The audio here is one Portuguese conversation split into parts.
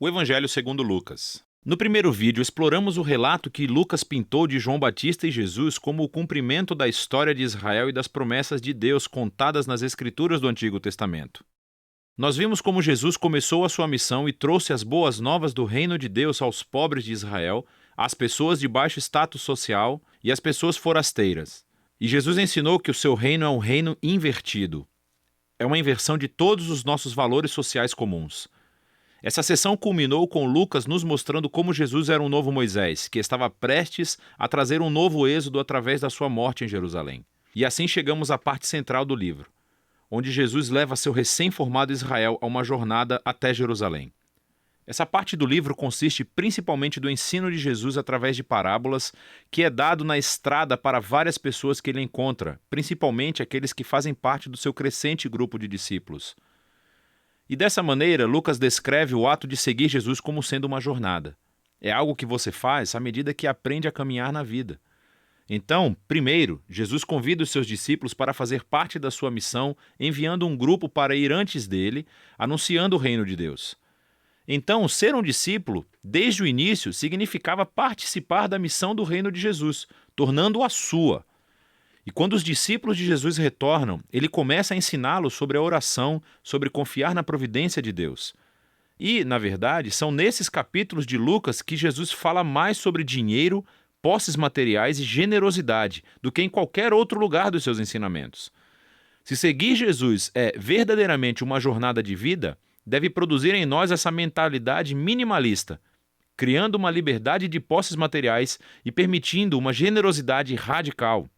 O Evangelho segundo Lucas. No primeiro vídeo, exploramos o relato que Lucas pintou de João Batista e Jesus como o cumprimento da história de Israel e das promessas de Deus contadas nas Escrituras do Antigo Testamento. Nós vimos como Jesus começou a sua missão e trouxe as boas novas do reino de Deus aos pobres de Israel, às pessoas de baixo status social e às pessoas forasteiras. E Jesus ensinou que o seu reino é um reino invertido. É uma inversão de todos os nossos valores sociais comuns. Essa sessão culminou com Lucas nos mostrando como Jesus era um novo Moisés, que estava prestes a trazer um novo êxodo através da sua morte em Jerusalém. E assim chegamos à parte central do livro, onde Jesus leva seu recém-formado Israel a uma jornada até Jerusalém. Essa parte do livro consiste principalmente do ensino de Jesus através de parábolas, que é dado na estrada para várias pessoas que ele encontra, principalmente aqueles que fazem parte do seu crescente grupo de discípulos. E dessa maneira, Lucas descreve o ato de seguir Jesus como sendo uma jornada. É algo que você faz à medida que aprende a caminhar na vida. Então, primeiro, Jesus convida os seus discípulos para fazer parte da sua missão, enviando um grupo para ir antes dele, anunciando o reino de Deus. Então, ser um discípulo, desde o início, significava participar da missão do reino de Jesus, tornando-a sua. E quando os discípulos de Jesus retornam, ele começa a ensiná-los sobre a oração, sobre confiar na providência de Deus. E, na verdade, são nesses capítulos de Lucas que Jesus fala mais sobre dinheiro, posses materiais e generosidade do que em qualquer outro lugar dos seus ensinamentos. Se seguir Jesus é verdadeiramente uma jornada de vida, deve produzir em nós essa mentalidade minimalista, criando uma liberdade de posses materiais e permitindo uma generosidade radical.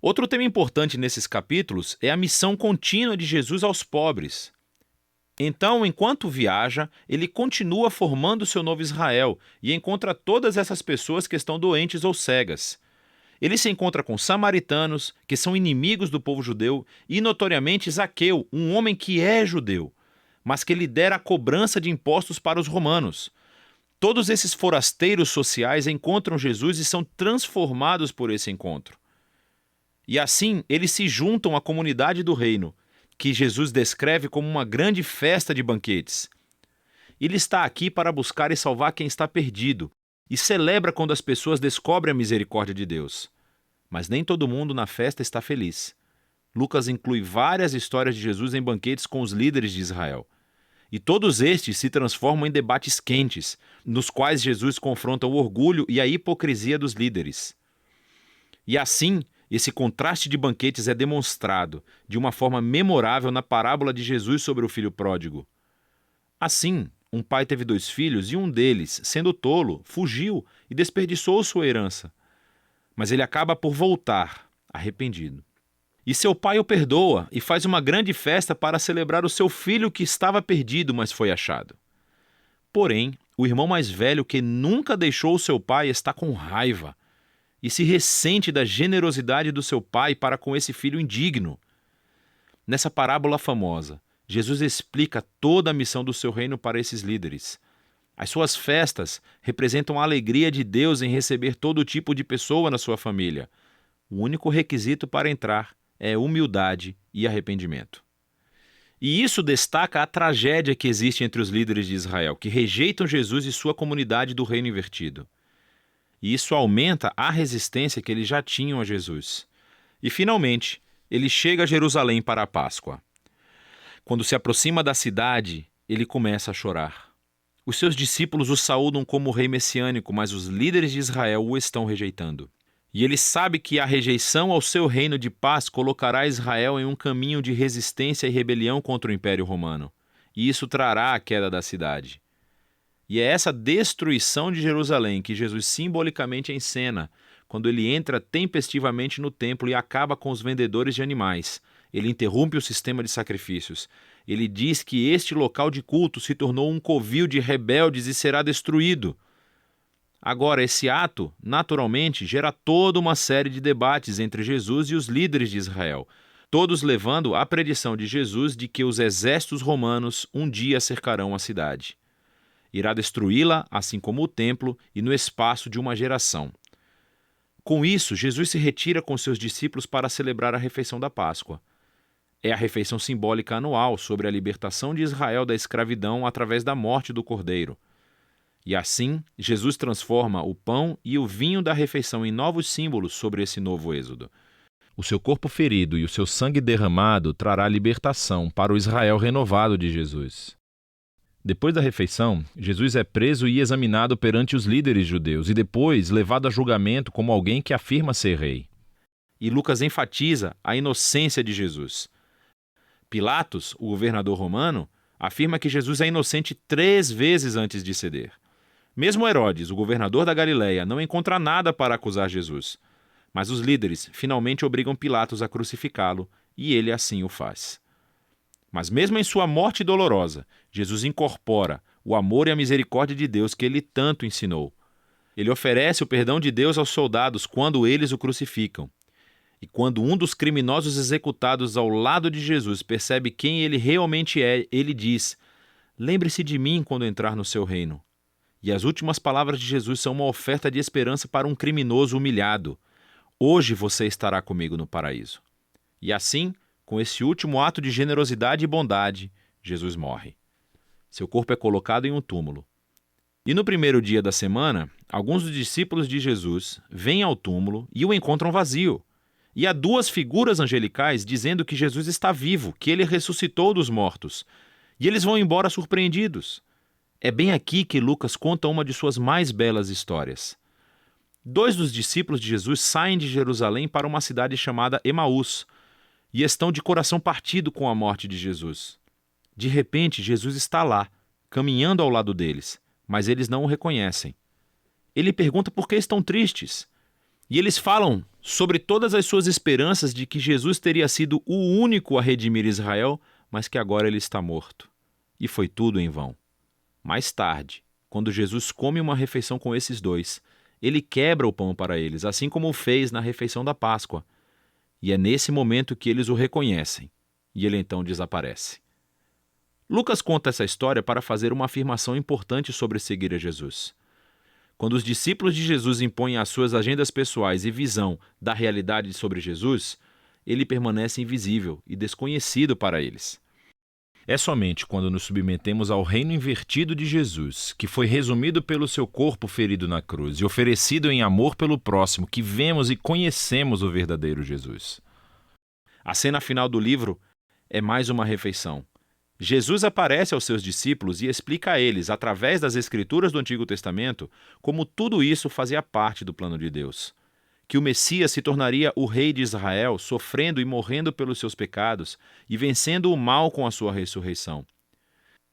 Outro tema importante nesses capítulos é a missão contínua de Jesus aos pobres. Então, enquanto viaja, ele continua formando seu novo Israel e encontra todas essas pessoas que estão doentes ou cegas. Ele se encontra com samaritanos, que são inimigos do povo judeu, e notoriamente Zaqueu, um homem que é judeu, mas que lidera a cobrança de impostos para os romanos. Todos esses forasteiros sociais encontram Jesus e são transformados por esse encontro. E assim, eles se juntam à comunidade do reino, que Jesus descreve como uma grande festa de banquetes. Ele está aqui para buscar e salvar quem está perdido, e celebra quando as pessoas descobrem a misericórdia de Deus. Mas nem todo mundo na festa está feliz. Lucas inclui várias histórias de Jesus em banquetes com os líderes de Israel. E todos estes se transformam em debates quentes, nos quais Jesus confronta o orgulho e a hipocrisia dos líderes. E assim, esse contraste de banquetes é demonstrado de uma forma memorável na parábola de Jesus sobre o filho pródigo. Assim, um pai teve 2 filhos e um deles, sendo tolo, fugiu e desperdiçou sua herança. Mas ele acaba por voltar, arrependido. E seu pai o perdoa e faz uma grande festa para celebrar o seu filho que estava perdido, mas foi achado. Porém, o irmão mais velho, que nunca deixou o seu pai, está com raiva e se ressente da generosidade do seu pai para com esse filho indigno. Nessa parábola famosa, Jesus explica toda a missão do seu reino para esses líderes. As suas festas representam a alegria de Deus em receber todo tipo de pessoa na sua família. O único requisito para entrar é humildade e arrependimento. E isso destaca a tragédia que existe entre os líderes de Israel, que rejeitam Jesus e sua comunidade do reino invertido. E isso aumenta a resistência que eles já tinham a Jesus. E, finalmente, ele chega a Jerusalém para a Páscoa. Quando se aproxima da cidade, ele começa a chorar. Os seus discípulos o saúdam como rei messiânico, mas os líderes de Israel o estão rejeitando. E ele sabe que a rejeição ao seu reino de paz colocará Israel em um caminho de resistência e rebelião contra o Império Romano. E isso trará a queda da cidade. E é essa destruição de Jerusalém que Jesus simbolicamente encena quando ele entra tempestivamente no templo e acaba com os vendedores de animais. Ele interrompe o sistema de sacrifícios. Ele diz que este local de culto se tornou um covil de rebeldes e será destruído. Agora, esse ato, naturalmente, gera toda uma série de debates entre Jesus e os líderes de Israel, todos levando à predição de Jesus de que os exércitos romanos um dia cercarão a cidade. Irá destruí-la, assim como o templo, e no espaço de uma geração. Com isso, Jesus se retira com seus discípulos para celebrar a refeição da Páscoa. É a refeição simbólica anual sobre a libertação de Israel da escravidão através da morte do Cordeiro. E assim, Jesus transforma o pão e o vinho da refeição em novos símbolos sobre esse novo êxodo. O seu corpo ferido e o seu sangue derramado trará libertação para o Israel renovado de Jesus. Depois da refeição, Jesus é preso e examinado perante os líderes judeus e depois levado a julgamento como alguém que afirma ser rei. E Lucas enfatiza a inocência de Jesus. Pilatos, o governador romano, afirma que Jesus é inocente 3 vezes antes de ceder. Mesmo Herodes, o governador da Galileia, não encontra nada para acusar Jesus. Mas os líderes finalmente obrigam Pilatos a crucificá-lo, e ele assim o faz. Mas mesmo em sua morte dolorosa, Jesus incorpora o amor e a misericórdia de Deus que ele tanto ensinou. Ele oferece o perdão de Deus aos soldados quando eles o crucificam. E quando um dos criminosos executados ao lado de Jesus percebe quem ele realmente é, ele diz: "Lembre-se de mim quando entrar no seu reino." E as últimas palavras de Jesus são uma oferta de esperança para um criminoso humilhado. Hoje você estará comigo no paraíso. E assim, com esse último ato de generosidade e bondade, Jesus morre. Seu corpo é colocado em um túmulo. E no primeiro dia da semana, alguns dos discípulos de Jesus vêm ao túmulo e o encontram vazio. E há 2 figuras angelicais dizendo que Jesus está vivo, que ele ressuscitou dos mortos. E eles vão embora surpreendidos. É bem aqui que Lucas conta uma de suas mais belas histórias. 2 dos discípulos de Jesus saem de Jerusalém para uma cidade chamada Emaús e estão de coração partido com a morte de Jesus. De repente, Jesus está lá, caminhando ao lado deles, mas eles não o reconhecem. Ele pergunta por que estão tristes. E eles falam sobre todas as suas esperanças de que Jesus teria sido o único a redimir Israel, mas que agora ele está morto. E foi tudo em vão. Mais tarde, quando Jesus come uma refeição com esses 2, ele quebra o pão para eles, assim como o fez na refeição da Páscoa. E é nesse momento que eles o reconhecem, e ele então desaparece. Lucas conta essa história para fazer uma afirmação importante sobre seguir a Jesus. Quando os discípulos de Jesus impõem as suas agendas pessoais e visão da realidade sobre Jesus, ele permanece invisível e desconhecido para eles. É somente quando nos submetemos ao reino invertido de Jesus, que foi resumido pelo seu corpo ferido na cruz e oferecido em amor pelo próximo, que vemos e conhecemos o verdadeiro Jesus. A cena final do livro é mais uma refeição. Jesus aparece aos seus discípulos e explica a eles, através das Escrituras do Antigo Testamento, como tudo isso fazia parte do plano de Deus. Que o Messias se tornaria o rei de Israel, sofrendo e morrendo pelos seus pecados e vencendo o mal com a sua ressurreição.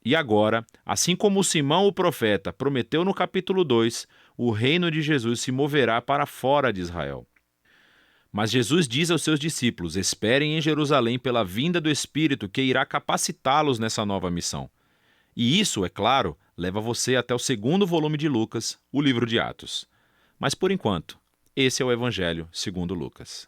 E agora, assim como Simão o profeta prometeu no capítulo 2, o reino de Jesus se moverá para fora de Israel. Mas Jesus diz aos seus discípulos: esperem em Jerusalém pela vinda do Espírito que irá capacitá-los nessa nova missão. E isso, é claro, leva você até o 2º volume de Lucas, o livro de Atos. Mas por enquanto, esse é o Evangelho segundo Lucas.